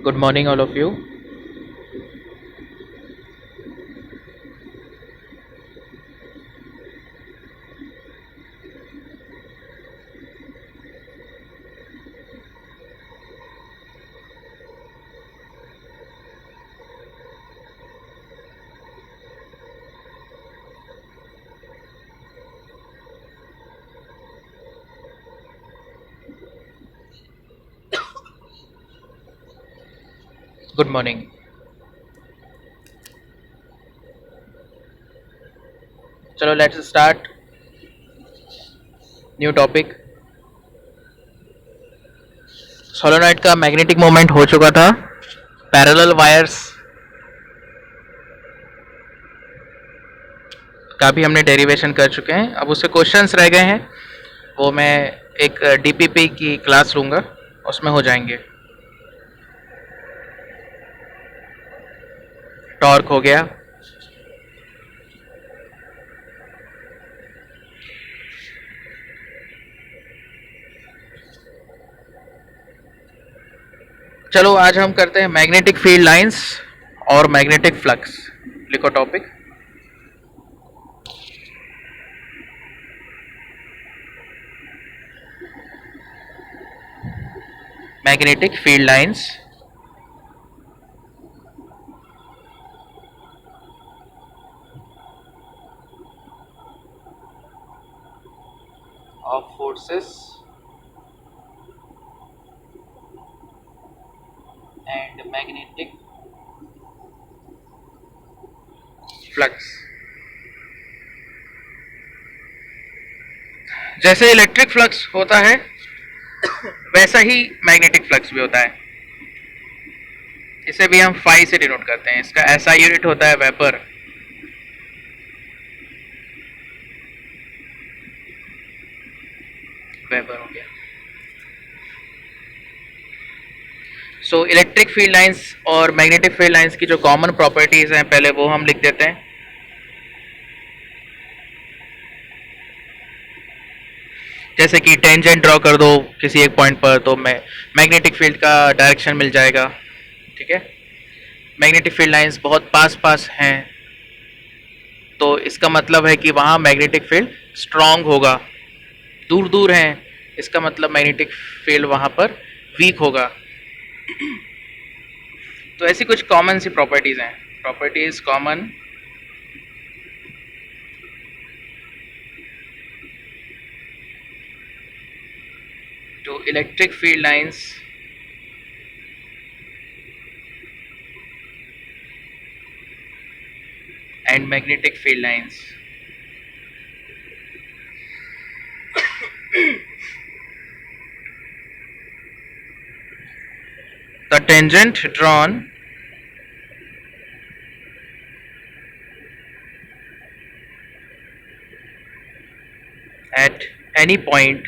Good morning, all of you. Good morning. चलो let's start new topic. Solenoid का magnetic moment हो चुका था. पैरेलल वायर्स का भी हमने डेरिवेशन कर चुके हैं. अब उसके क्वेश्चंस रह गए हैं, वो मैं एक डीपीपी की क्लास लूँगा, उसमें हो जाएंगे. टॉर्क हो गया. चलो आज हम करते हैं मैग्नेटिक फील्ड लाइंस और मैग्नेटिक फ्लक्स. लिखो topic. Magnetic field lines of forces and magnetic flux. जैसे इलेक्ट्रिक फ्लक्स होता है वैसा ही मैग्नेटिक फ्लक्स भी होता है. इसे भी हम फाई से डिनोट करते हैं. इसका ऐसा यूनिट होता है वेपर. वेपर हो गया. सो इलेक्ट्रिक फील्ड लाइंस और मैग्नेटिक फील्ड लाइंस की जो कॉमन प्रॉपर्टीज हैं पहले वो हम लिख देते हैं. जैसे कि टेंजेंट ड्रॉ कर दो किसी एक पॉइंट पर तो मैग्नेटिक फील्ड का डायरेक्शन मिल जाएगा. ठीक है. मैग्नेटिक फील्ड लाइंस बहुत पास पास हैं तो इसका मतलब है कि वहाँ मैग्नेटिक फील्ड स्ट्रांग होगा. दूर दूर हैं इसका मतलब मैग्नेटिक फील्ड वहाँ पर वीक होगा. तो ऐसी कुछ कॉमन सी प्रॉपर्टीज हैं. Properties common to electric field lines and magnetic field lines. The tangent drawn at any point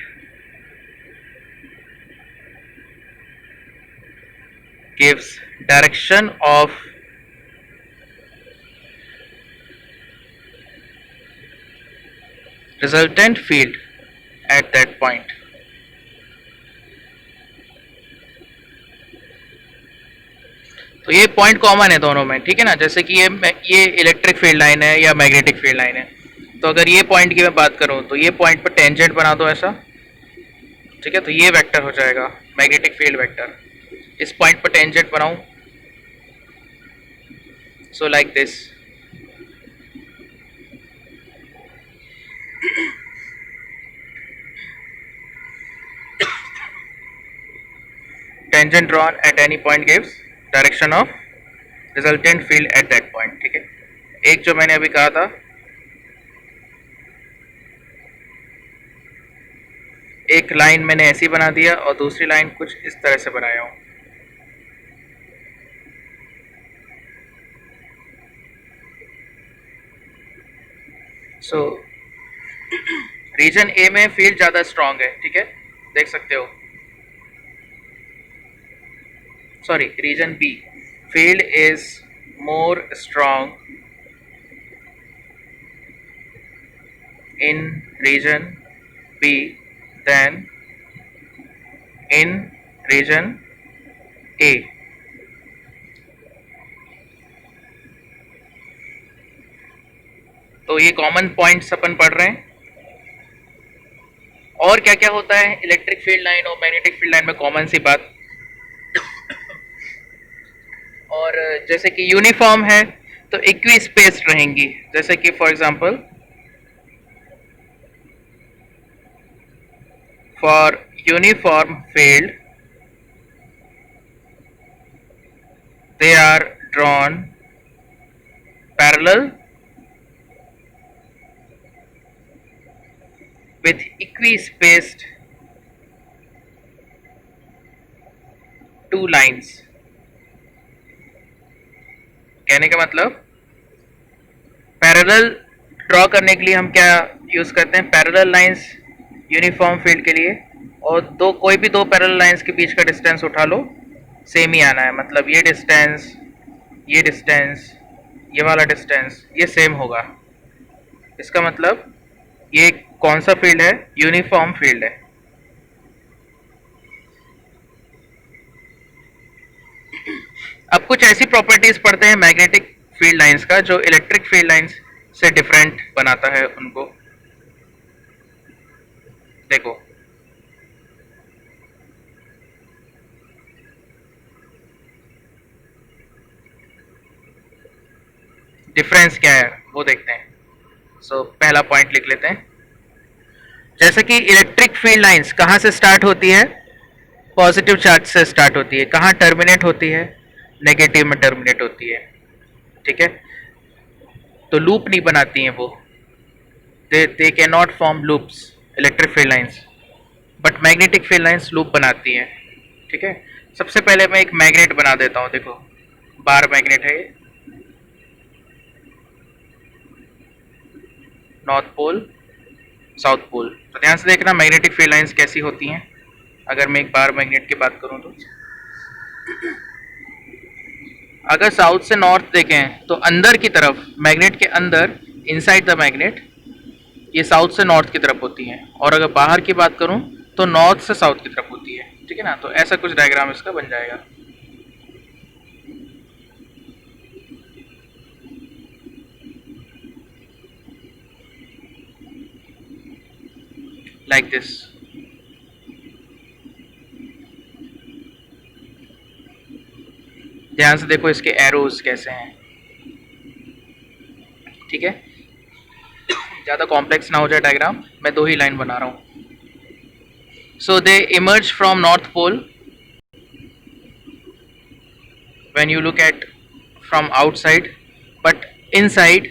gives direction of resultant field at that point. तो ये पॉइंट कॉमन है दोनों में. ठीक है ना. जैसे कि ये इलेक्ट्रिक फील्ड लाइन है या मैग्नेटिक फील्ड लाइन है. तो अगर ये पॉइंट की मैं बात करूं तो ये पॉइंट पर टेंजेंट बना दो ऐसा. ठीक है. तो ये वेक्टर हो जाएगा मैग्नेटिक फील्ड वेक्टर. इस पॉइंट पर टेंजेंट बनाऊं so like this. Tangent drawn at any point gives direction of resultant field at that point. ठीक है. एक जो मैंने अभी कहा था एक लाइन मैंने ऐसी बना दिया और दूसरी लाइन कुछ इस तरह से बनाया हूं. सो रीजन ए में फील्ड ज़्यादा स्ट्रांग है. ठीक है. देख सकते हो. Sorry, region B field is more strong in region B than in region A. तो ये कॉमन पॉइंट्स अपन पढ़ रहे हैं। और क्या क्या होता है इलेक्ट्रिक फील्ड लाइन और मैग्नेटिक फील्ड लाइन में, कॉमन सी बात। और जैसे कि यूनिफॉर्म है तो इक्वी स्पेस्ड रहेंगी, जैसे कि for example for uniform field they are drawn parallel with equispaced two lines। कहने का मतलब पैरेलल ड्रॉ करने के लिए हम क्या यूज करते हैं, पैरेलल लाइंस यूनिफॉर्म फील्ड के लिए। और कोई भी दो पैरेलल लाइंस के बीच का डिस्टेंस उठा लो, सेम ही आना है। मतलब ये डिस्टेंस, ये डिस्टेंस, ये वाला डिस्टेंस, ये सेम होगा। इसका मतलब ये कौन सा फील्ड है, यूनिफॉर्म फील्ड है। अब कुछ ऐसी प्रॉपर्टीज पढ़ते हैं मैग्नेटिक फील्ड लाइंस का जो इलेक्ट्रिक फील्ड लाइंस से डिफरेंट बनाता है उनको। देखो, डिफरेंस क्या है वो देखते हैं। सो पहला पॉइंट लिख लेते हैं। जैसे कि इलेक्ट्रिक फील्ड लाइंस कहाँ से स्टार्ट होती है, पॉजिटिव चार्ज से स्टार्ट होती है। कहाँ टर्मिनेट होती है, नेगेटिव में टर्मिनेट होती है। ठीक है, तो लूप नहीं बनाती हैं वो, they can not form loops electric field lines, but magnetic field lines loop बनाती हैं। ठीक है, सबसे पहले मैं एक मैग्नेट बना देता हूँ। देखो, बार मैग्नेट है ये, नॉर्थ पोल साउथ पोल। तो ध्यान से देखना मैग्नेटिक फील्ड लाइंस कैसी होती हैं। अगर मैं एक बार मैग्नेट की बात करूं तो अगर साउथ से नॉर्थ देखें तो अंदर की तरफ, मैग्नेट के अंदर, इनसाइड द मैग्नेट, ये साउथ से नॉर्थ की तरफ होती हैं। और अगर बाहर की बात करूं तो नॉर्थ से साउथ की तरफ होती है। ठीक है ना, तो ऐसा कुछ डायग्राम इसका बन जाएगा। Like this. ध्यान से देखो इसके एरोज कैसे हैं। ठीक है, ज़्यादा कॉम्प्लेक्स ना हो जाए डायग्राम, मैं दो ही लाइन बना रहा हूँ। So they emerge from north pole when you look at from outside, but inside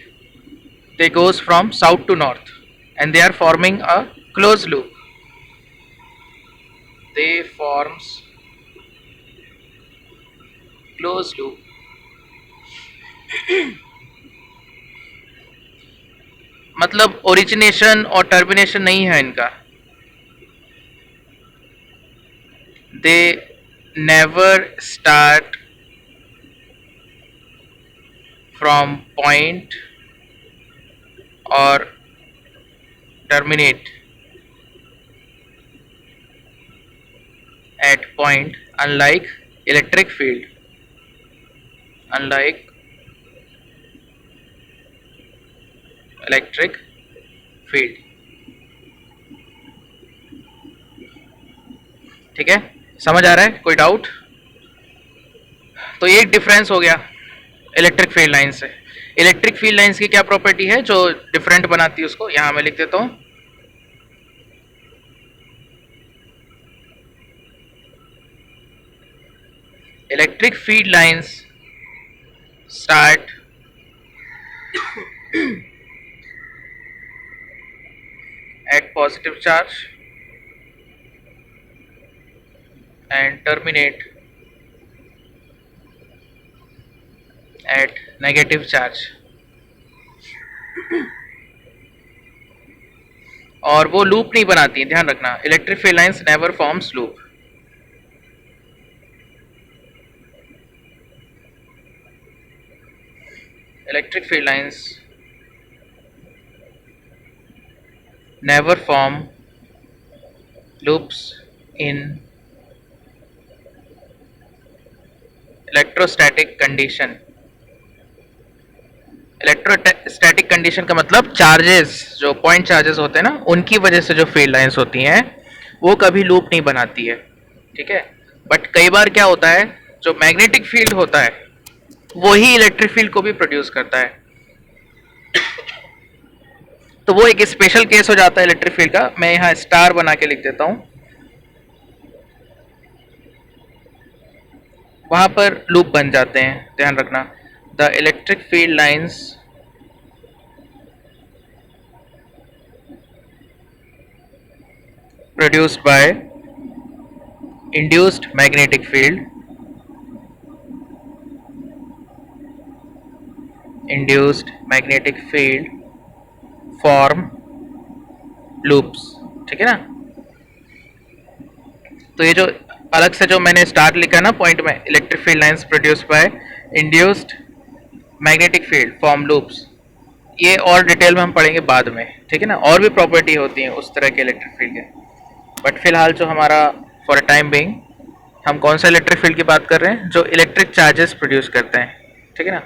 they goes from south to north and they are forming a closed loop. They forms closed loop। मतलब origination और termination नहीं है इनका। They never start from point or terminate at point, unlike electric field, unlike electric field। ठीक है, समझ आ रहा है, कोई डाउट? तो ये एक डिफरेंस हो गया इलेक्ट्रिक फील्ड लाइन से। इलेक्ट्रिक फील्ड लाइंस की क्या प्रॉपर्टी है जो डिफरेंट बनाती है उसको, यहां मैं लिख देता हूं। Electric field lines start at positive charge and terminate at negative charge। और वो लूप नहीं बनाती, ध्यान रखना, electric field lines never forms loop. Electric field lines never form loops in electrostatic condition। Electrostatic condition का मतलब चार्जेस, जो point charges होते हैं ना, उनकी वजह से जो फील्ड लाइंस होती हैं वो कभी लूप नहीं बनाती है, ठीक है। बट कई बार क्या होता है, जो मैग्नेटिक फील्ड होता है वही इलेक्ट्रिक फील्ड को भी प्रोड्यूस करता है, तो वो एक स्पेशल केस हो जाता है इलेक्ट्रिक फील्ड का। मैं यहाँ स्टार बना के लिख देता हूँ, वहां पर लूप बन जाते हैं, ध्यान रखना। The electric field lines produced by induced magnetic field form loops, ठीक है ना। तो ये जो अलग से जो मैंने स्टार लिखा ना पॉइंट में, electric field lines produced by induced magnetic field form loops, ये और डिटेल में हम पढ़ेंगे बाद में, ठीक है ना। और भी प्रॉपर्टी होती है उस तरह के इलेक्ट्रिक फील्ड के, बट फिलहाल जो हमारा फॉर अ टाइम बिंग हम कौन सा इलेक्ट्रिक फील्ड की बात कर रहे हैं, जो इलेक्ट्रिक चार्जेस प्रोड्यूस करते हैं, ठीक है ना।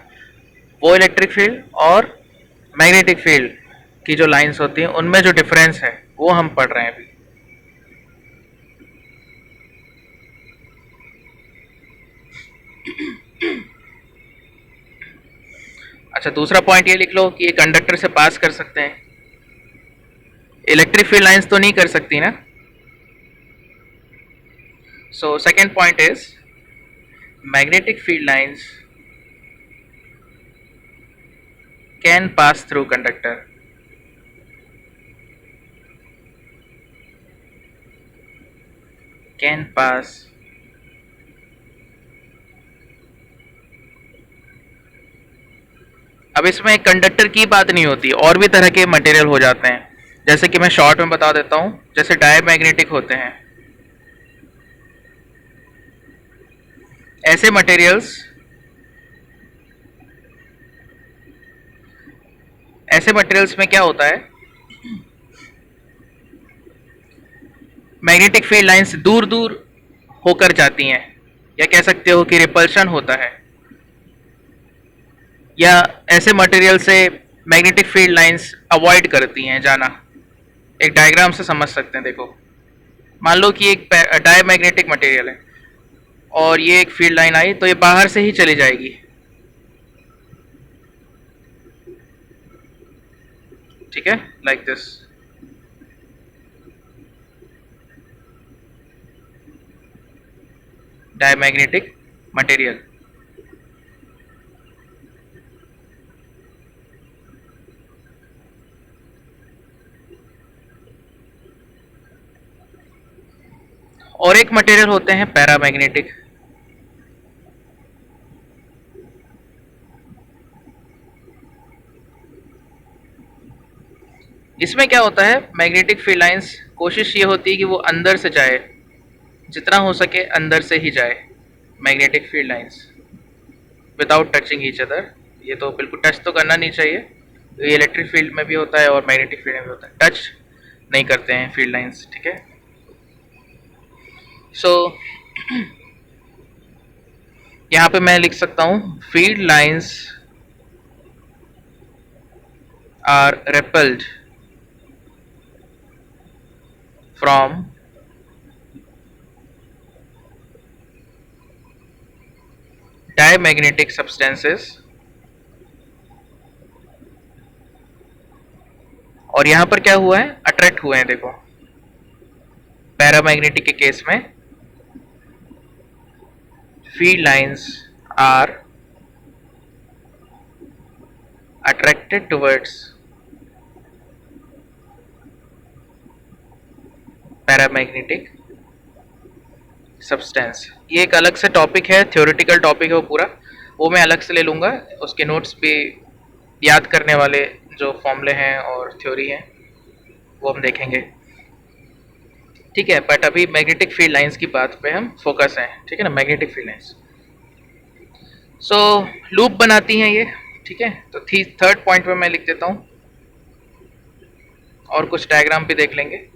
वो इलेक्ट्रिक फील्ड और मैग्नेटिक फील्ड की जो लाइंस होती हैं उनमें जो डिफरेंस है वो हम पढ़ रहे हैं अभी। अच्छा, दूसरा पॉइंट ये लिख लो कि ये कंडक्टर से पास कर सकते हैं, इलेक्ट्रिक फील्ड लाइंस तो नहीं कर सकती ना। So second point is magnetic field lines can pass through conductor. Can pass अब इसमें कंडक्टर की बात नहीं होती, और भी तरह के मटेरियल हो जाते हैं, जैसे कि मैं शॉर्ट में बता देता हूं, जैसे डायमैग्नेटिक होते हैं। ऐसे मटेरियल्स में क्या होता है, मैग्नेटिक फील्ड लाइंस दूर दूर होकर जाती हैं, या कह सकते हो कि रिपल्शन होता है, या ऐसे मटेरियल से मैग्नेटिक फील्ड लाइंस अवॉइड करती हैं जाना। एक डायग्राम से समझ सकते हैं, देखो मान लो कि एक डायमैग्नेटिक मटेरियल है और ये एक फील्ड लाइन आई, तो ये बाहर से ही चली जाएगी, ठीक है, लाइक दिस। डायमैग्नेटिक मटेरियल और एक मटेरियल होते हैं पैरामैग्नेटिक। इसमें क्या होता है, मैग्नेटिक फील्ड लाइंस कोशिश ये होती है कि वो अंदर से जाए, जितना हो सके अंदर से ही जाए magnetic field lines, without touching each other. ये तो बिल्कुल टच तो करना नहीं चाहिए, ये इलेक्ट्रिक फील्ड में भी होता है और मैग्नेटिक फील्ड में भी होता है, टच नहीं करते हैं फील्ड लाइंस, ठीक है। सो यहाँ पे मैं लिख सकता हूँ field lines are repelled from diamagnetic substances, और यहां पर क्या हुआ है, अट्रैक्ट हुए हैं। देखो पैरामैग्नेटिक के केस में field lines are attracted towards paramagnetic substance. ये एक अलग से टॉपिक है, थ्योरेटिकल टॉपिक है वो पूरा, वो मैं अलग से ले लूँगा, उसके नोट्स भी याद करने वाले जो फॉर्मूले हैं और थ्योरी हैं वो हम देखेंगे, ठीक है। बट अभी मैग्नेटिक फील्ड लाइंस की बात पे हम फोकस हैं, ठीक है ना, मैग्नेटिक फील्ड लाइंस। सो लूप बनाती हैं ये, ठीक है। तो थर्ड पॉइंट में मैं लिख देता हूँ, और कुछ डायग्राम भी देख लेंगे।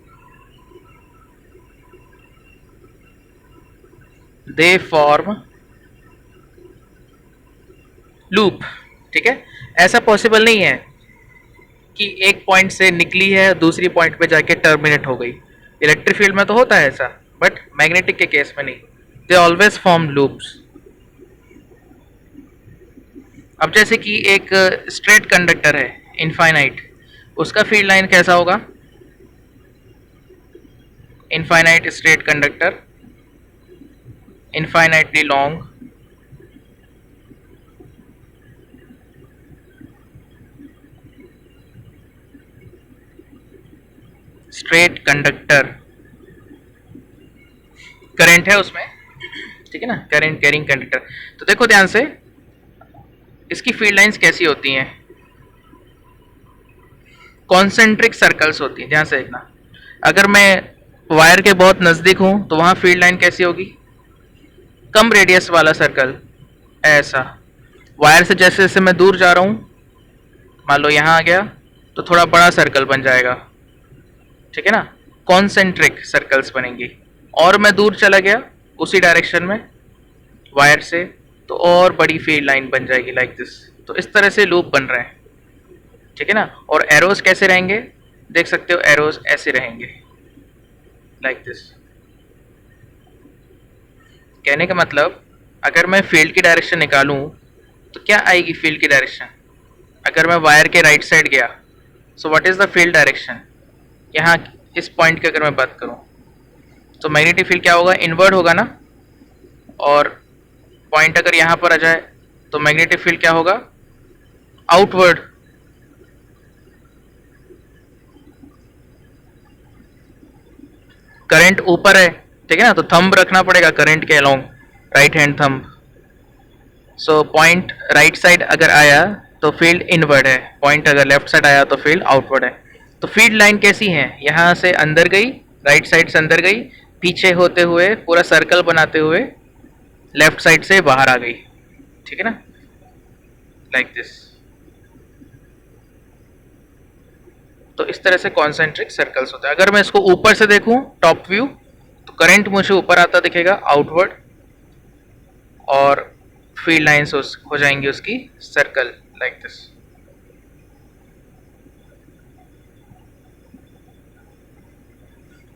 they form loop, ठीक है, ऐसा पॉसिबल नहीं है कि एक पॉइंट से निकली है दूसरी पॉइंट पे जाके टर्मिनेट हो गई। इलेक्ट्रिक फील्ड में तो होता है ऐसा, बट मैग्नेटिक के केस में नहीं। They always form loops. अब जैसे कि एक स्ट्रेट कंडक्टर है इनफाइनाइट, उसका फील्ड लाइन कैसा होगा? Infinite straight conductor, infinitely long, straight conductor, current है उसमें, ठीक है ना, करंट कैरिंग कंडक्टर। तो देखो ध्यान से, इसकी फील्ड लाइंस कैसी होती हैं? कॉन्सेंट्रिक सर्कल्स होती हैं। ध्यान से देखना, अगर मैं वायर के बहुत नज़दीक हूं तो वहां फील्ड लाइन कैसी होगी? कम रेडियस वाला सर्कल, ऐसा। वायर से जैसे जैसे मैं दूर जा रहा हूं, मान लो यहाँ आ गया, तो थोड़ा बड़ा सर्कल बन जाएगा, ठीक है ना, कॉन्सेंट्रिक सर्कल्स बनेंगी। और मैं दूर चला गया उसी डायरेक्शन में वायर से, तो और बड़ी फील्ड लाइन बन जाएगी लाइक दिस। तो इस तरह से लूप बन रहे हैं, ठीक है ना। और एरोज कैसे रहेंगे? देख सकते हो, एरोज ऐसे रहेंगे लाइक दिस। कहने का मतलब, अगर मैं फील्ड की डायरेक्शन निकालूं तो क्या आएगी फील्ड की डायरेक्शन? अगर मैं वायर के राइट साइड गया, so what is the field direction? यहाँ इस पॉइंट की अगर मैं बात करूं, तो मैग्नेटिक फील्ड क्या होगा? इनवर्ड होगा ना। और पॉइंट अगर यहाँ पर आ जाए तो मैग्नेटिक फील्ड क्या होगा? आउटवर्ड। करंट ऊपर है, ठीक है ना, तो थंब रखना पड़ेगा करंट के along, right hand thumb. So point right side अगर आया तो फील्ड इनवर्ड है, पॉइंट अगर लेफ्ट साइड आया तो फील्ड आउटवर्ड है। तो फील्ड लाइन कैसी है? यहाँ से अंदर गई, राइट साइड से अंदर गई, पीछे होते हुए पूरा सर्कल बनाते हुए लेफ्ट साइड से बाहर आ गई, ठीक है ना, लाइक दिस। तो इस तरह से कॉन्सेंट्रिक सर्कल्स होते हैं। अगर मैं इसको ऊपर से देखूं, टॉप व्यू, तो करंट मुझे ऊपर आता दिखेगा, आउटवर्ड, और फील्ड लाइंस हो जाएंगी उसकी circle like this.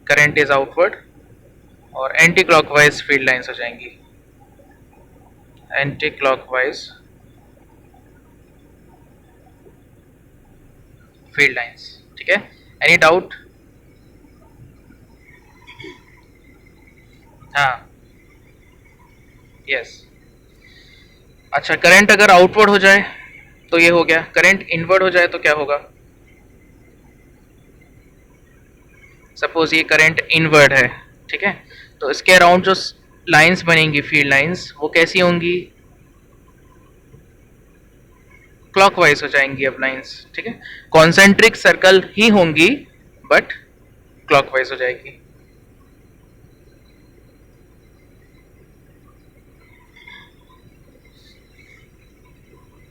Current is outward और एंटी क्लॉकवाइज फील्ड लाइंस हो जाएंगी, एंटी क्लॉकवाइज फील्ड लाइंस, ठीक है। Any doubt? हाँ, यस। अच्छा, करंट अगर आउटवर्ड हो जाए तो ये हो गया, करंट इनवर्ड हो जाए तो क्या होगा? सपोज ये करंट इनवर्ड है, ठीक है, तो इसके अराउंड जो लाइंस बनेंगी, फील्ड लाइंस, वो कैसी होंगी? क्लॉकवाइज हो जाएंगी अब लाइंस, ठीक है। कॉन्सेंट्रिक सर्कल ही होंगी, बट क्लॉकवाइज हो जाएगी।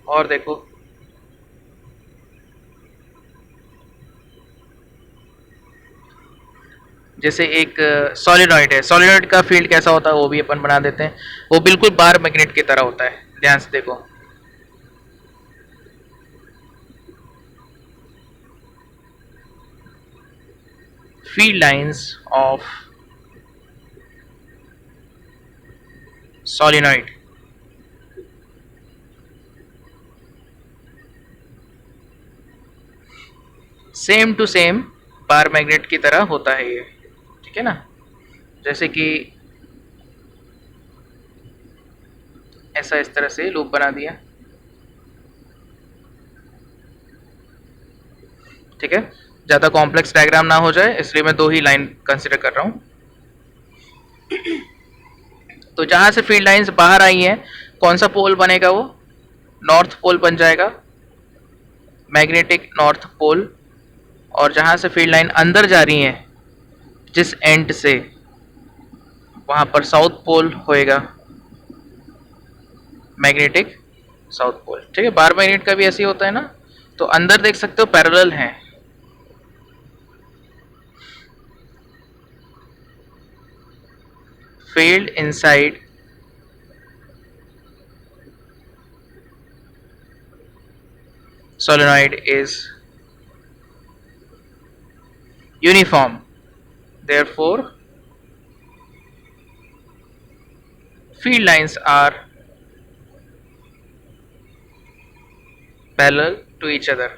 और देखो, जैसे एक सॉलिनॉइड है, सॉलिनॉइड का फील्ड कैसा होता है वो भी अपन बना देते हैं। वो बिल्कुल बार मैग्नेट की तरह होता है, ध्यान से देखो। Field lines of solenoid, same to same bar magnet की तरह होता है ये, ठीक है ना। जैसे कि ऐसा, इस तरह से लूप बना दिया, ठीक है। ज़्यादा कॉम्प्लेक्स डायग्राम ना हो जाए इसलिए मैं दो ही लाइन कंसिडर कर रहा हूँ। तो जहाँ से फील्ड लाइंस बाहर आई हैं, कौन सा पोल बनेगा? वो नॉर्थ पोल बन जाएगा, मैग्नेटिक नॉर्थ पोल। और जहाँ से फील्ड लाइन अंदर जा रही हैं जिस एंड से, वहाँ पर साउथ पोल होएगा, मैग्नेटिक साउथ पोल, ठीक है। बार मैग्नेट का भी ऐसे ही होता है ना। तो अंदर देख सकते हो पैरेलल हैं, field inside solenoid is uniform, therefore field lines are parallel to each other.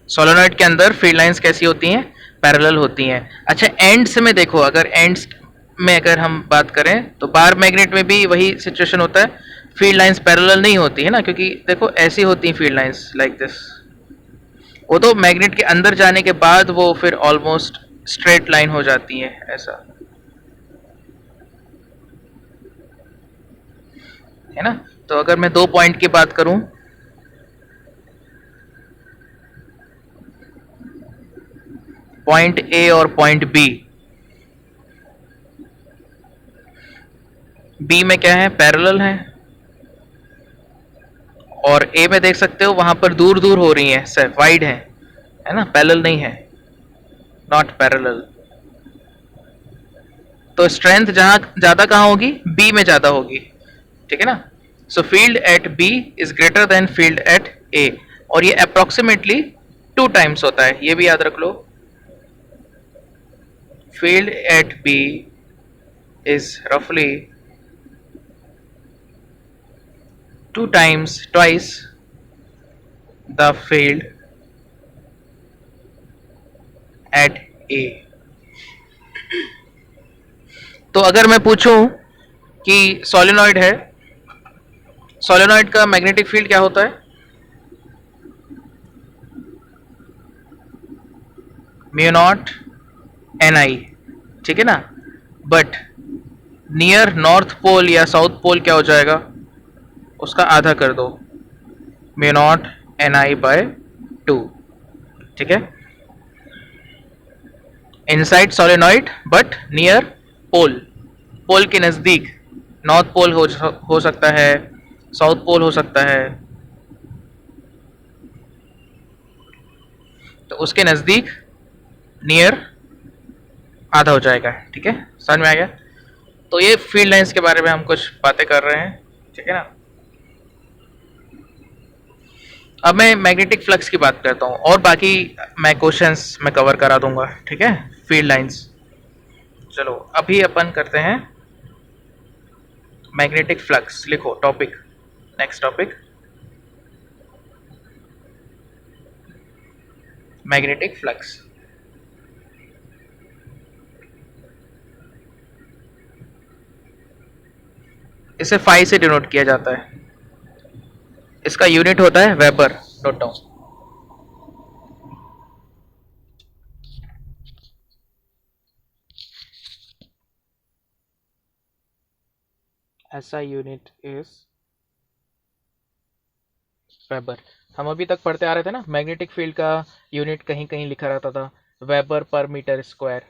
Solenoid के अंदर फील्ड लाइंस कैसी होती हैं, पैरेलल होती हैं. अच्छा, एंड्स में देखो, अगर एंड्स में अगर हम बात करें तो बार मैग्नेट में भी वही सिचुएशन होता है, फील्ड लाइंस पैरेलल नहीं होती है ना, क्योंकि देखो ऐसी होती हैं फील्ड लाइंस लाइक दिस. वो तो मैग्नेट के अंदर जाने के बाद वो फिर ऑलमोस्ट स्ट्रेट लाइन हो जाती है ऐसा, है ना. तो अगर मैं 2 पॉइंट की बात करूं, पॉइंट ए और पॉइंट बी, बी में क्या है, पैरेलल है, और ए में देख सकते हो वहां पर दूर दूर हो रही है, सिर्फ वाइड है ना, पैरेलल नहीं है, नॉट पैरेलल. तो स्ट्रेंथ जहां ज्यादा कहां होगी, बी में ज्यादा होगी, ठीक है ना. So field at B is greater than field at A, और ये अप्रोक्सीमेटली 2 टाइम्स होता है, ये भी याद रख लो. फील्ड एट बी इज रफली 2 times, twice the field at A. तो अगर मैं पूछूं कि सोलेनॉइड है, सोलेनॉइड का मैग्नेटिक फील्ड क्या होता है, म्यू नॉट एन आई, ठीक है ना. बट नियर नॉर्थ पोल या साउथ पोल क्या हो जाएगा, उसका आधा कर दो, mu naught N I by 2, ठीक है. Inside solenoid but near pole, pole के नज़दीक, नॉर्थ पोल हो सकता है, साउथ पोल हो सकता है, तो उसके नज़दीक नियर आधा हो जाएगा, ठीक है. समझ में आ गया. तो ये फील्ड लाइंस के बारे में हम कुछ बातें कर रहे हैं, ठीक है ना. अब मैं मैग्नेटिक फ्लक्स की बात करता हूँ, और बाकी मैं क्वेश्चंस में कवर करा दूंगा, ठीक है, फील्ड लाइंस. चलो अभी अपन करते हैं मैग्नेटिक फ्लक्स. लिखो topic, next topic magnetic flux. इसे फाई से डिनोट किया जाता है, इसका यूनिट होता है वेबर. Note down. ऐसा यूनिट इज वेबर. हम अभी तक पढ़ते आ रहे थे ना, मैग्नेटिक फील्ड का यूनिट कहीं कहीं लिखा रहता था वेबर पर मीटर स्क्वायर,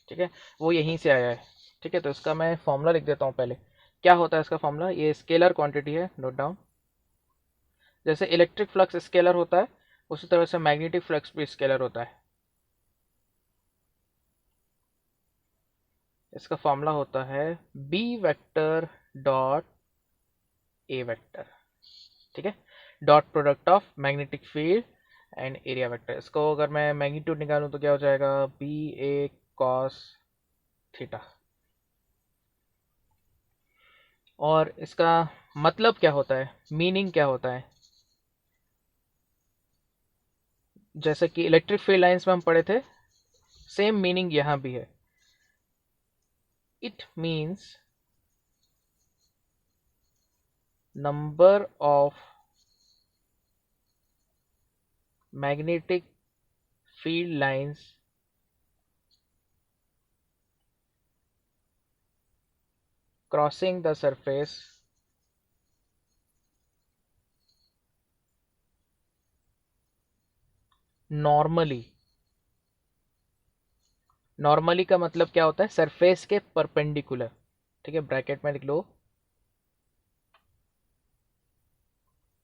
ठीक है, वो यहीं से आया है, ठीक है. तो इसका मैं फॉर्मूला लिख देता हूँ पहले. क्या होता है इसका फॉर्मूला, ये स्केलर क्वांटिटी है, नोट डाउन. जैसे इलेक्ट्रिक फ्लक्स स्केलर होता है, उसी तरह से मैग्नेटिक फ्लक्स भी स्केलर होता है. इसका फॉर्मूला होता है B vector dot A vector, ठीक है, dot product of magnetic field and area vector. इसको अगर मैं मैग्नीट्यूड निकालूं तो क्या हो जाएगा, बी ए कॉस थीटा. और इसका मतलब क्या होता है, मीनिंग क्या होता है, जैसे कि इलेक्ट्रिक फील्ड लाइंस में हम पढ़े थे, सेम मीनिंग यहां भी है. It means number of magnetic field lines crossing the surface normally. Normally का मतलब क्या होता है, सरफेस के परपेंडिकुलर, ठीक है, ब्रैकेट में लिख लो,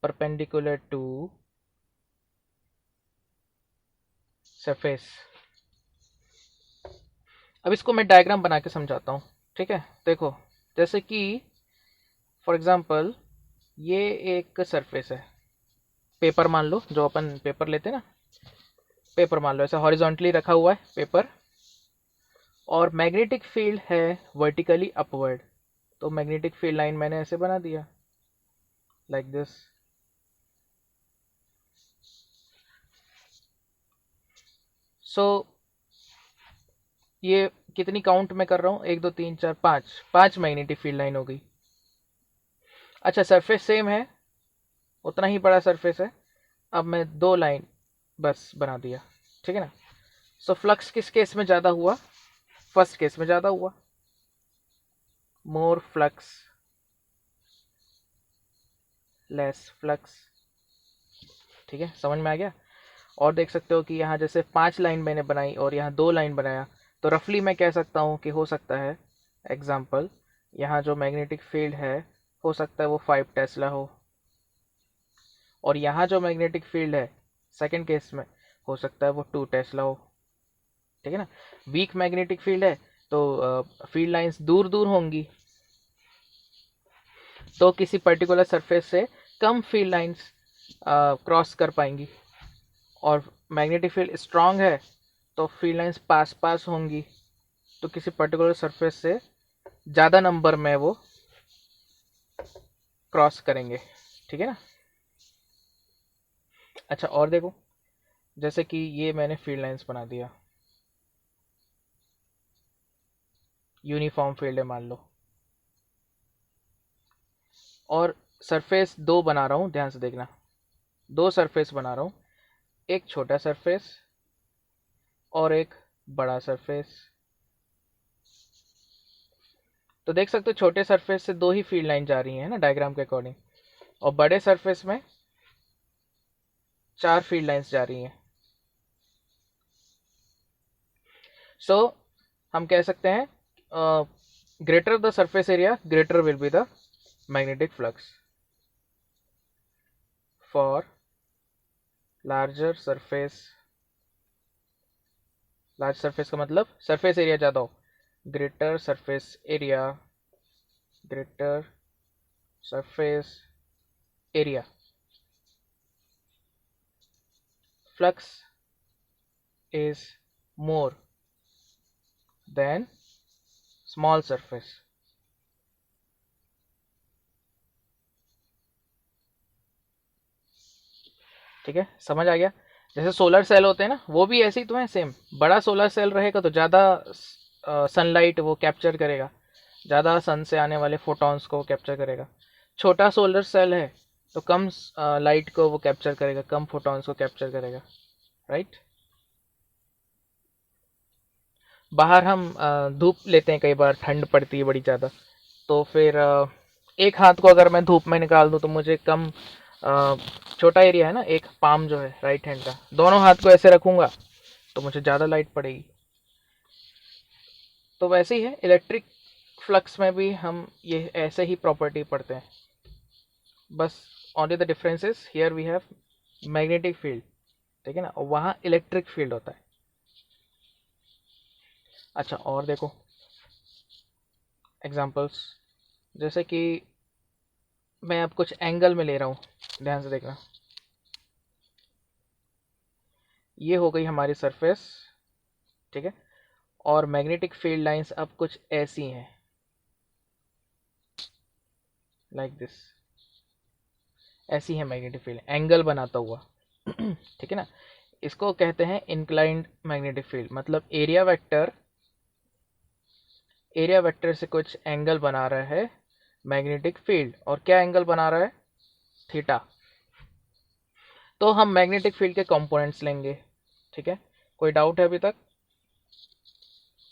परपेंडिकुलर टू सरफेस. अब इसको मैं डायग्राम बना के समझाता हूँ, ठीक है. देखो, जैसे कि फॉर एग्जांपल ये एक सरफेस है, पेपर मान लो, जो अपन पेपर लेते हैं ना, पेपर मान लो ऐसा हॉरिजॉन्टली रखा हुआ है पेपर, और मैग्नेटिक फील्ड है वर्टिकली अपवर्ड। तो मैग्नेटिक फील्ड लाइन मैंने ऐसे बना दिया, लाइक दिस। सो ये कितनी काउंट में कर रहा हूँ, 1 2 3 4 5, 5 मैग्नेटिक फील्ड लाइन हो गई। अच्छा, सरफेस सेम है, उतना ही बड़ा सरफेस है, अब मैं 2 लाइन बस बना दिया, ठीक है ना। सो फ्लक्स किस केस में ज़्यादा हुआ, फर्स्ट केस में ज़्यादा हुआ, मोर फ्लक्स लेस फ्लक्स, ठीक है, समझ में आ गया। और देख सकते हो कि यहाँ जैसे 5 लाइन मैंने बनाई और यहाँ 2 लाइन बनाया, तो रफली मैं कह सकता हूँ कि हो सकता है, एग्जाम्पल, यहाँ जो मैग्नेटिक फील्ड है हो सकता है वो 5 टेस्ला हो, और यहाँ जो मैग्नेटिक फील्ड है सेकंड केस में हो सकता है वो 2 टेस्ला हो, ठीक है ना। वीक मैग्नेटिक फील्ड है तो फील्ड लाइंस दूर दूर होंगी, तो किसी पर्टिकुलर सरफेस से कम फील्ड लाइंस क्रॉस कर पाएंगी, और मैग्नेटिक फील्ड स्ट्रांग है तो फील्ड लाइंस पास पास होंगी, तो किसी पर्टिकुलर सरफेस से ज़्यादा नंबर में वो क्रॉस करेंगे, ठीक है ना। अच्छा, और देखो, जैसे कि ये मैंने फील्ड लाइंस बना दिया, यूनिफॉर्म फील्ड है मान लो, और सरफेस 2 बना रहा हूँ, ध्यान से देखना, 2 सरफेस बना रहा हूँ, एक छोटा सरफेस और एक बड़ा सरफेस। तो देख सकते हो छोटे सरफेस से 2 ही फील्ड लाइन जा रही है ना डायग्राम के अकॉर्डिंग, और बड़े सरफेस में 4 फील्ड लाइंस जा रही हैं। सो हम कह सकते हैं greater the surface area greater will be the magnetic flux, for larger surface, large surface का मतलब सरफेस एरिया ज़्यादा हो, greater surface area, greater surface area, flux is more than small surface। ठीक है, समझ आ गया। जैसे सोलर सेल होते हैं ना, वो भी ऐसे ही तो है सेम, बड़ा सोलर सेल रहेगा तो ज़्यादा सनलाइट वो कैप्चर करेगा, ज़्यादा सन से आने वाले फोटॉन्स को कैप्चर करेगा। छोटा सोलर सेल है तो कम लाइट को वो कैप्चर करेगा, कम फोटॉन्स को कैप्चर करेगा, राइट। बाहर हम धूप लेते हैं, कई बार ठंड पड़ती है बड़ी ज़्यादा, तो फिर एक हाथ को अगर मैं धूप में निकाल दूँ तो मुझे कम छोटा एरिया है ना, एक पाम जो है राइट हैंड का, दोनों हाथ को ऐसे रखूँगा तो मुझे ज़्यादा लाइट पड़ेगी। तो वैसे ही है इलेक्ट्रिक फ्लक्स में भी हम ये ऐसे ही प्रॉपर्टी पढ़ते हैं, बस only the difference is here we have magnetic field, ठीक है ना, और वहाँ इलेक्ट्रिक फील्ड होता है। अच्छा, और देखो एग्जांपल्स, जैसे कि मैं अब कुछ एंगल में ले रहा हूँ, ध्यान से देखना, ये हो गई हमारी सरफेस, ठीक है, और मैग्नेटिक फील्ड लाइंस अब कुछ ऐसी हैं, लाइक दिस, ऐसी है मैग्नेटिक फील्ड एंगल बनाता हुआ ठीक है ना। इसको कहते हैं इंक्लाइंड मैग्नेटिक फील्ड, मतलब एरिया वेक्टर से कुछ एंगल बना रहा है मैग्नेटिक फील्ड, और क्या एंगल बना रहा है, थीटा। तो हम मैग्नेटिक फील्ड के कंपोनेंट्स लेंगे, ठीक है। कोई डाउट है अभी तक,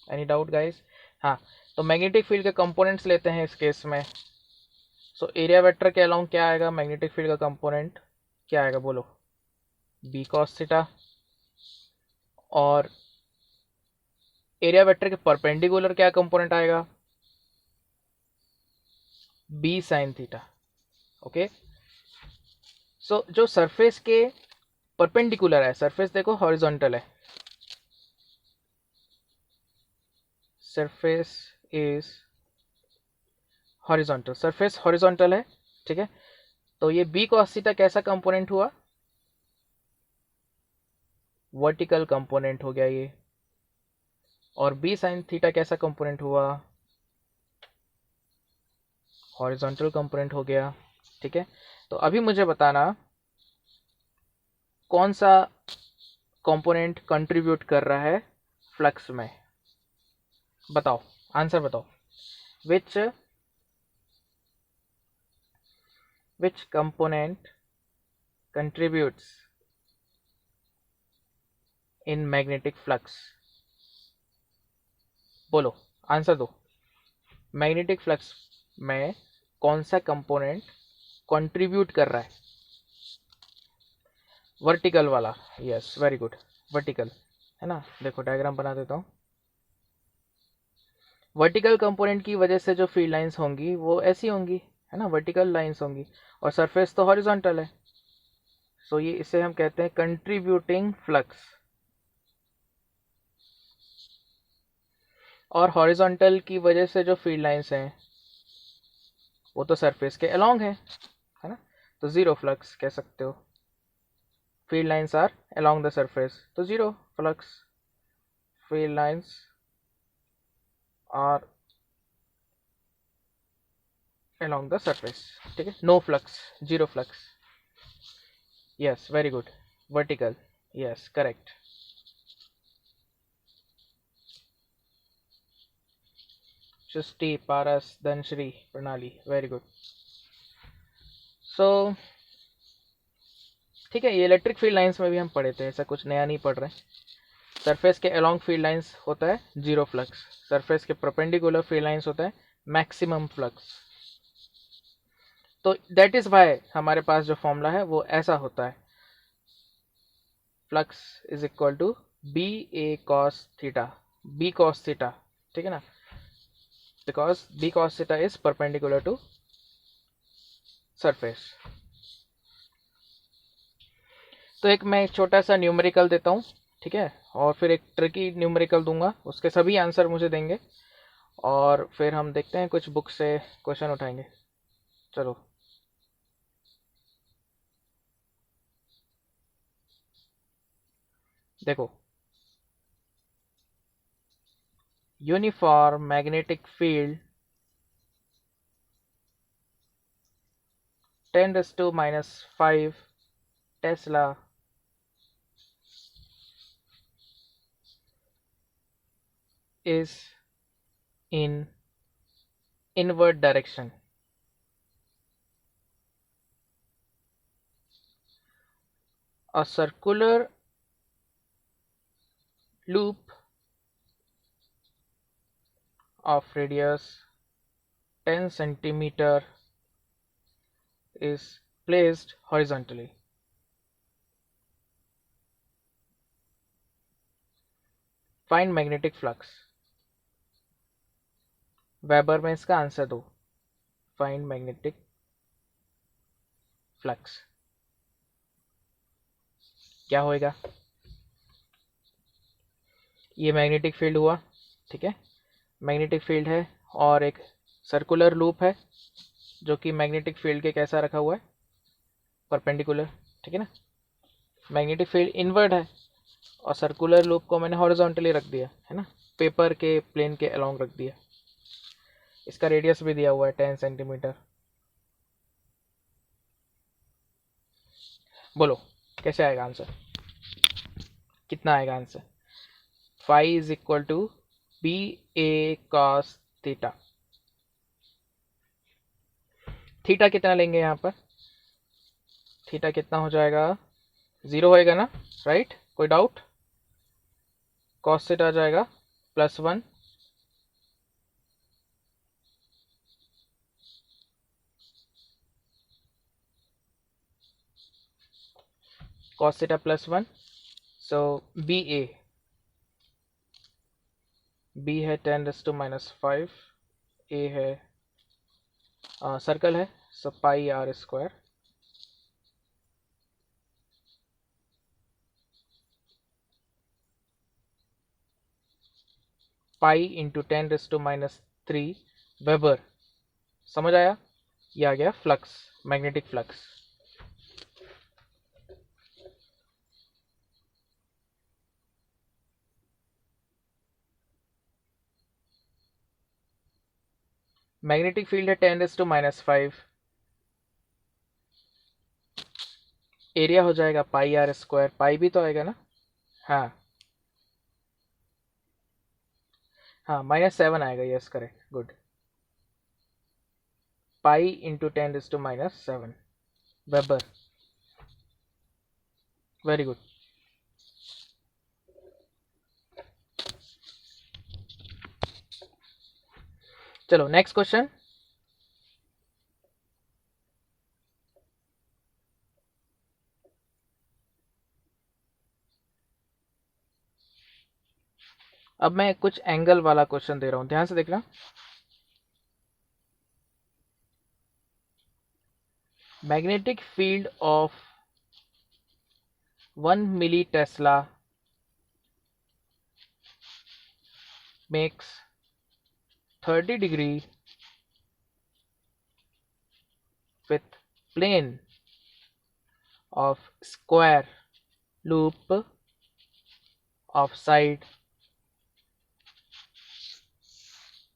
एनी डाउट गाइस? हाँ, तो मैग्नेटिक फील्ड के कंपोनेंट्स लेते हैं इस केस में। सो एरिया वेक्टर के अलाउंग क्या आएगा, मैग्नेटिक फील्ड का कंपोनेंट क्या आएगा बोलो, बी कॉस थीटा, और एरिया वेक्टर के परपेंडिकुलर क्या कंपोनेंट आएगा, बी साइन थीटा। ओके, सो जो सरफेस के परपेंडिकुलर है, सरफेस देखो हॉरिजॉन्टल है, surface is horizontal, surface horizontal है, ठीक है। तो ये बी कॉस थीटा कैसा कंपोनेंट हुआ? वर्टिकल कंपोनेंट हो गया ये। और बी साइन थीटा कैसा कंपोनेंट हुआ? हॉरिजॉन्टल कंपोनेंट हो गया। ठीक है, तो अभी मुझे बताना कौन सा कंपोनेंट कंट्रीब्यूट कर रहा है फ्लक्स में। बताओ, आंसर बताओ। विच component contributes in magnetic flux? बोलो, आंसर दो। मैग्नेटिक फ्लक्स में कौन सा कंपोनेंट कंट्रीब्यूट कर रहा है? वर्टिकल वाला। यस, वेरी गुड, वर्टिकल, है ना। देखो डायग्राम बना देता हूँ। वर्टिकल कंपोनेंट की वजह से जो फील्ड लाइंस होंगी वो ऐसी होंगी, है ना, वर्टिकल लाइंस होंगी, और सरफेस तो हॉरिजॉन्टल है। सो ये इसे हम कहते हैं कंट्रीब्यूटिंग फ्लक्स। और हॉरिजॉन्टल की वजह से जो फील्ड लाइंस हैं वो तो सरफेस के अलोंग है ना, तो जीरो फ्लक्स कह सकते हो। Field lines are along the surface, तो zero flux. Field lines are along the surface, ठीक है, no flux, zero flux. Yes, very good, vertical, yes correct. Srishti, Paras, Dhanashree, Pranali, very good. सो ठीक है, ये इलेक्ट्रिक फील्ड लाइंस में भी हम पढ़े थे, ऐसा कुछ नया नहीं पढ़ रहे। सरफेस के अलोंग फील्ड लाइंस होता है जीरो फ्लक्स, सरफेस के परपेंडिकुलर फील्ड लाइंस होता है मैक्सिमम फ्लक्स। तो दैट इज वाई हमारे पास जो फॉर्मूला है वो ऐसा होता है, flux is equal to B A cos theta, B cos theta, ठीक है ना, because b cos theta is perpendicular to surface। तो एक मैं छोटा सा न्यूमेरिकल देता हूँ, ठीक है, और फिर एक ट्रिकी न्यूमेरिकल दूंगा, उसके सभी आंसर मुझे देंगे, और फिर हम देखते हैं कुछ बुक से क्वेश्चन उठाएंगे। चलो, देखो, uniform magnetic field 10⁻⁵ Tesla is in inward direction. A circular loop of radius 10 centimeter is placed horizontally. Find magnetic flux. Weber में इसका आंसर दो। फाइंड मैग्नेटिक फ्लक्स क्या होएगा? ये मैग्नेटिक फील्ड हुआ, ठीक है, मैग्नेटिक फील्ड है, और एक सर्कुलर लूप है जो कि मैग्नेटिक फील्ड के कैसा रखा हुआ है, परपेंडिकुलर, ठीक है ना। मैग्नेटिक फील्ड इनवर्ड है और सर्कुलर लूप को मैंने हॉरिजॉन्टली रख दिया, है ना, पेपर के प्लेन के अलोंग रख दिया। इसका रेडियस भी दिया हुआ है 10 सेंटीमीटर। बोलो कैसे आएगा आंसर, कितना आएगा answer? Phi is equal to B A cos theta. Theta कितना लेंगे यहाँ पर? थीटा कितना हो जाएगा? 0 होएगा ना, राइट, कोई डाउट? कॉस थीटा आ जाएगा +1, cos theta +1। सो बी है 10⁻⁵, ए है सर्कल है, सो πr², पाई इंटू 10⁻³ वेबर। समझ आया? ये आ गया flux, magnetic flux. Magnetic field है 10⁻⁵, एरिया हो जाएगा πr², पाई भी तो आएगा ना। हाँ हाँ, -7 आएगा, yes correct, good. Pi into 10⁻⁷ weber, very good. चलो नेक्स्ट क्वेश्चन। अब मैं कुछ एंगल वाला क्वेश्चन दे रहा हूं, ध्यान से देखना। Magnetic field of 1 milli Tesla makes 30° with plane of square loop of side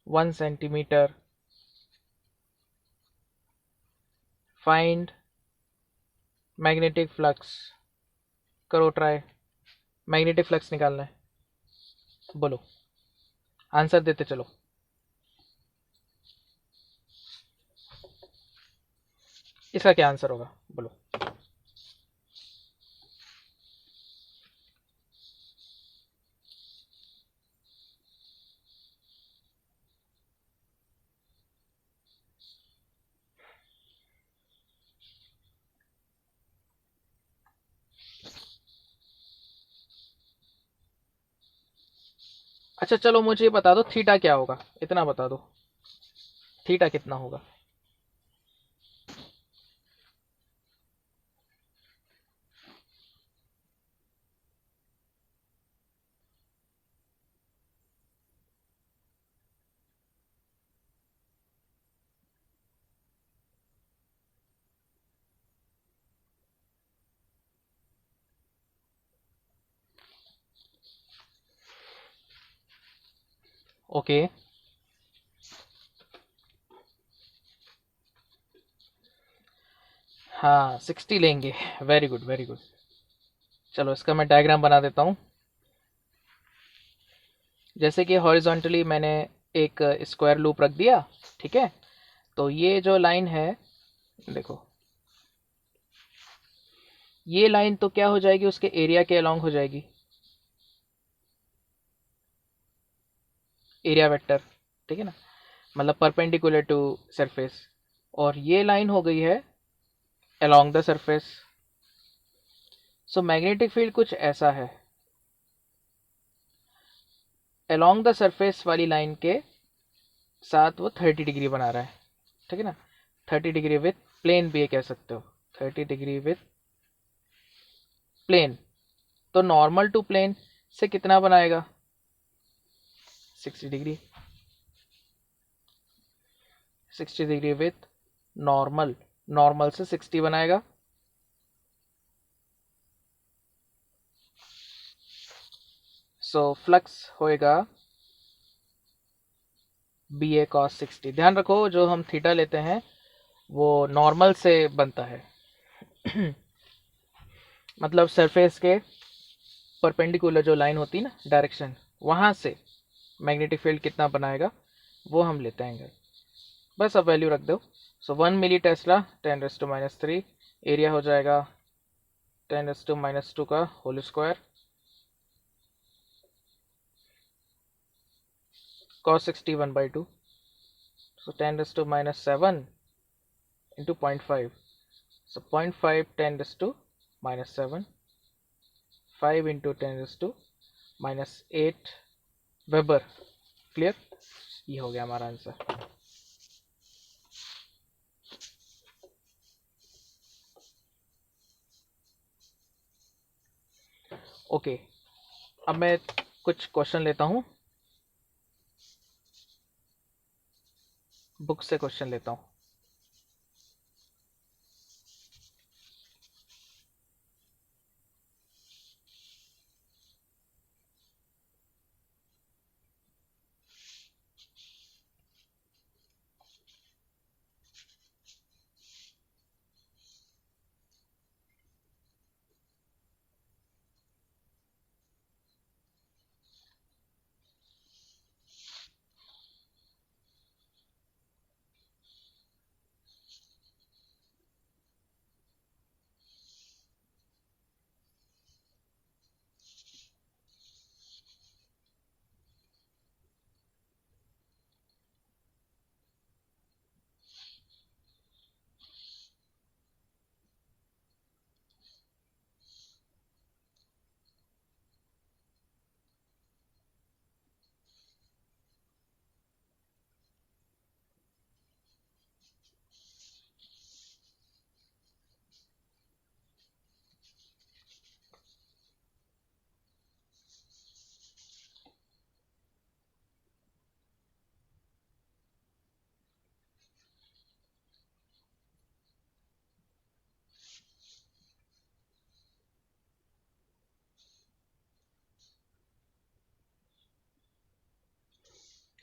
1 centimeter. Find magnetic flux. करो ट्राई, मैग्नेटिक फ्लक्स निकालना है, बोलो, आंसर देते चलो। इसका क्या आंसर होगा, बोलो। अच्छा चलो मुझे ये बता दो, थीटा क्या होगा, इतना बता दो, थीटा कितना होगा। ओके, हाँ 60 लेंगे, वेरी गुड वेरी गुड। चलो इसका मैं डायग्राम बना देता हूँ। जैसे कि हॉरिजॉन्टली मैंने एक स्क्वायर लूप रख दिया, ठीक है। तो ये जो लाइन है, देखो ये लाइन तो क्या हो जाएगी, उसके एरिया के अलोंग हो जाएगी, एरिया वेक्टर, ठीक है ना, मतलब परपेंडिकुलर टू सरफेस। और ये लाइन हो गई है along the surface. So magnetic field कुछ ऐसा है, अलोंग द सरफेस वाली लाइन के साथ वो 30° बना रहा है, ठीक है ना। 30° विथ प्लेन भी ये कह सकते हो, 30° विथ प्लेन। तो नॉर्मल टू प्लेन से कितना बनाएगा, 60°। 60° विथ नॉर्मल, नॉर्मल से 60 बनाएगा। सो फ्लक्स होएगा BA cos 60। ध्यान रखो जो हम थीटा लेते हैं वो नॉर्मल से बनता है मतलब सरफेस के परपेंडिकुलर जो लाइन होती है ना, डायरेक्शन, वहाँ से मैग्नेटिक फील्ड कितना बनाएगा वो हम लेते हैं एंगल। बस अब वैल्यू रख दो। सो 1 milli Tesla 10⁻³ एरिया हो जाएगा 10⁻² का whole square, cos 60 1/2, so 10⁻⁷ into 0.5, so 0.5 10⁻⁷, 5 into 10⁻⁸ weber. Clear, ये हो गया हमारा आंसर। ओके, अब मैं कुछ क्वेश्चन लेता हूँ, बुक से क्वेश्चन लेता हूँ।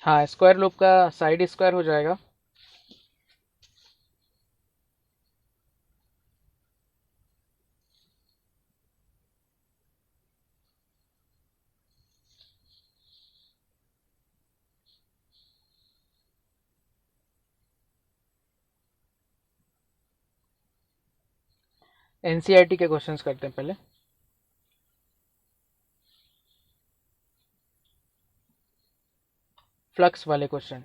हाँ, स्क्वायर लूप का साइड स्क्वायर हो जाएगा। एनसीईआरटी के क्वेश्चंस करते हैं पहले। फ्लक्स वाले क्वेश्चन।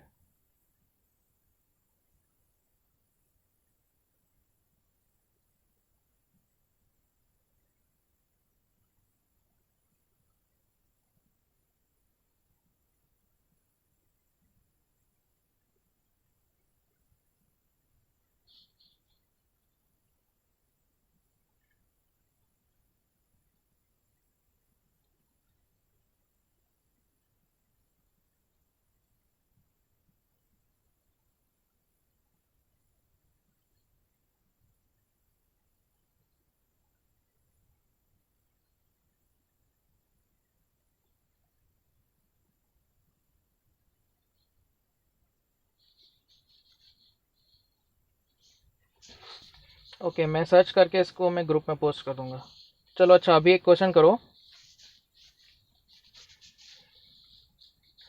ओके, मैं सर्च करके इसको मैं ग्रुप में पोस्ट कर दूंगा। चलो अच्छा, अभी एक क्वेश्चन करो।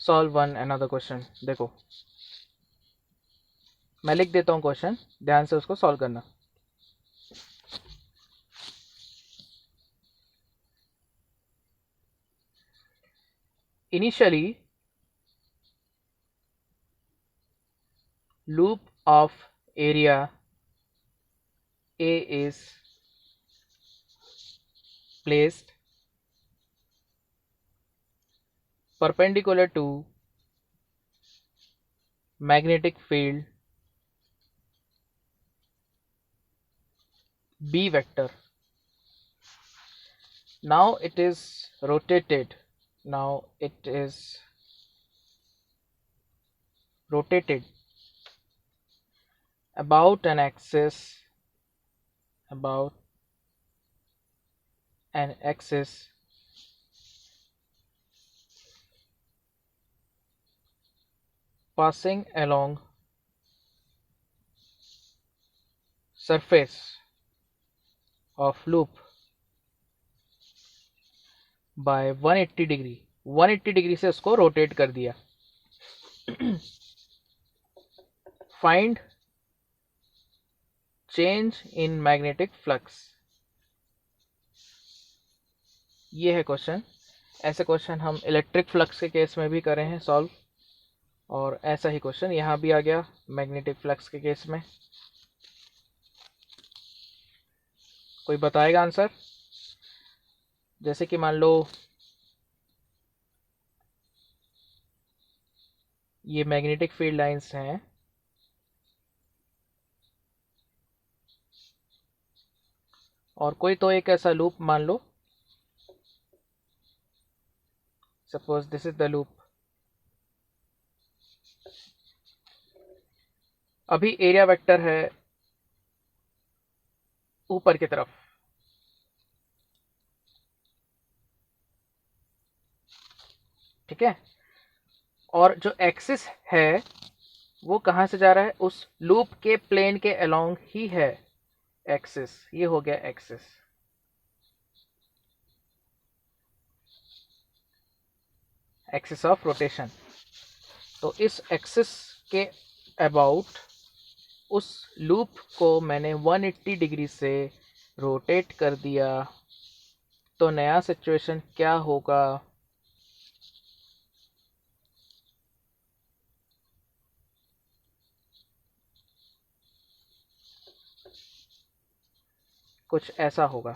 Solve one another question. देखो, मैं लिख देता हूँ क्वेश्चन, ध्यान से उसको सॉल्व करना। Initially loop of area A is placed perpendicular to magnetic field B vector. Now it is rotated. Now it is rotated about an axis, about an axis passing along surface of loop by 180 degree. 180 degree से उसको rotate कर दिया। Find change in magnetic flux. ये है question. ऐसे question हम electric flux के case में भी करे हैं सॉल्व, और ऐसा ही क्वेश्चन यहाँ भी आ गया मैग्नेटिक फ्लक्स के केस में। कोई बताएगा आंसर? जैसे कि मान लो ये मैग्नेटिक फील्ड लाइंस हैं, और कोई तो एक ऐसा लूप मान लो, suppose this is the loop. अभी एरिया वेक्टर है ऊपर की तरफ, ठीक है, और जो एक्सिस है वो कहाँ से जा रहा है? उस लूप के प्लेन के अलोंग ही है एक्सिस। ये हो गया एक्सिस। Axis of rotation. तो इस एक्सिस के अबाउट उस लूप को मैंने 180 डिग्री से रोटेट कर दिया, तो नया सिचुएशन क्या होगा? कुछ ऐसा होगा।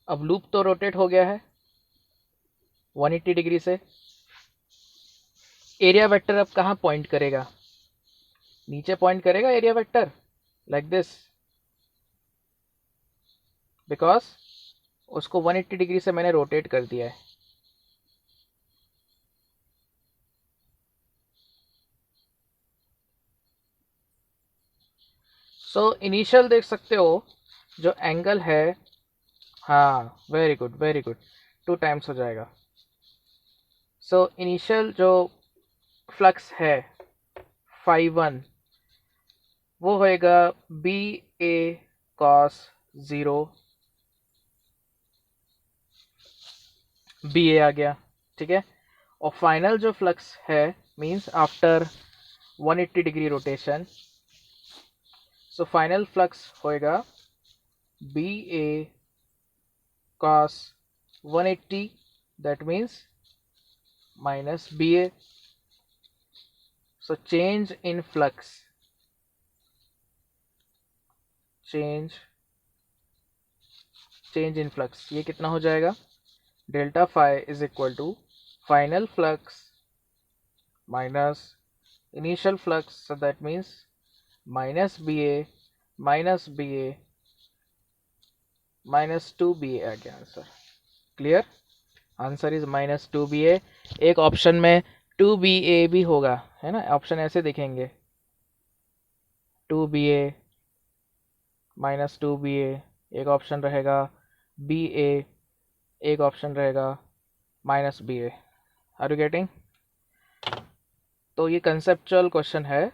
अब लूप तो रोटेट हो गया है 180 डिग्री से। एरिया वेक्टर अब कहाँ पॉइंट करेगा? नीचे पॉइंट करेगा area vector, like this, because उसको 180 डिग्री से मैंने रोटेट कर दिया है। सो इनिशियल देख सकते हो जो एंगल है, हाँ very good very good, 2 times हो जाएगा। सो इनिशियल जो फ्लक्स है phi 1 वो होएगा बी ए कॉस 0 बी ए आ गया, ठीक है। और फाइनल जो फ्लक्स है means after 180 degree rotation, so final flux होएगा B A cos 180, that means minus BA. So change in flux, change in flux, ये कितना हो जाएगा, delta phi is equal to final flux minus initial flux, so that means minus BA minus 2BA आ गया आंसर। Clear, answer is minus 2BA। एक option में 2BA भी होगा, है ना, ऑप्शन ऐसे दिखेंगे 2BA माइनस 2BA, एक ऑप्शन रहेगा BA, एक ऑप्शन रहेगा minus BA। Are you getting? तो ये कंसेप्चुअल क्वेश्चन है,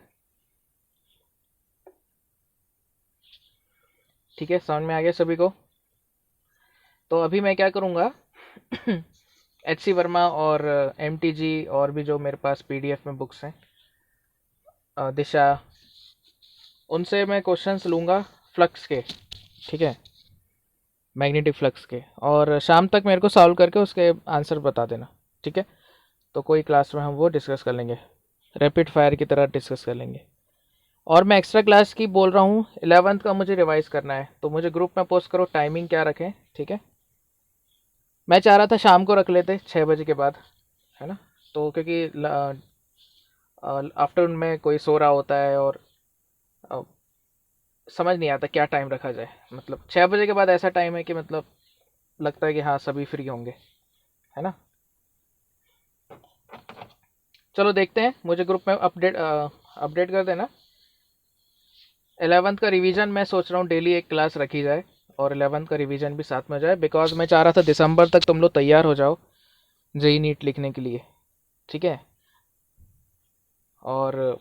ठीक है, समझ में आ गया सभी को? तो अभी मैं क्या करूँगा HC वर्मा और MTG और भी जो मेरे पास PDF में बुक्स हैं, दिशा, उनसे मैं क्वेश्चंस लूँगा फ्लक्स के, ठीक है, मैग्नेटिक फ्लक्स के, और शाम तक मेरे को सॉल्व करके उसके आंसर बता देना, ठीक है। तो कोई क्लास में हम वो डिस्कस कर लेंगे, रैपिड फायर की तरह डिस्कस कर लेंगे। और मैं एक्स्ट्रा क्लास की बोल रहा हूँ, 11th का मुझे रिवाइज़ करना है, तो मुझे ग्रुप में पोस्ट करो टाइमिंग क्या रखें, ठीक है। मैं चाह रहा था शाम को रख लेते 6 बजे के बाद, है ना, तो क्योंकि आफ्टरनून में कोई सो रहा होता है और समझ नहीं आता क्या टाइम रखा जाए, मतलब 6 बजे के बाद ऐसा टाइम है कि मतलब लगता है कि हाँ सभी फ्री होंगे, है ना। चलो देखते हैं, मुझे ग्रुप में अपडेट कर देना। 11th का रिवीजन मैं सोच रहा हूँ डेली एक क्लास रखी जाए, और 11th का रिवीजन भी साथ में हो जाए, बिकॉज मैं चाह रहा था दिसंबर तक तुम लोग तैयार हो जाओ जेई नीट लिखने के लिए, ठीक है। और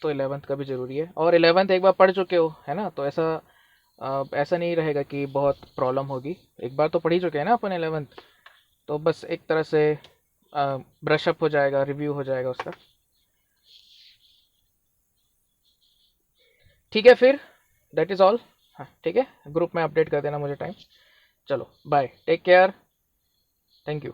तो 11th का भी ज़रूरी है, और 11th एक बार पढ़ चुके हो, है ना, तो ऐसा नहीं रहेगा कि बहुत प्रॉब्लम होगी, एक बार तो पढ़ ही चुके हैं ना अपन 11th, तो बस एक तरह से ब्रश अप हो जाएगा, रिव्यू हो जाएगा उसका, ठीक है। फिर दैट इज़ ऑल, हाँ ठीक है, ग्रुप में अपडेट कर देना मुझे टाइम। चलो bye, take care, thank you.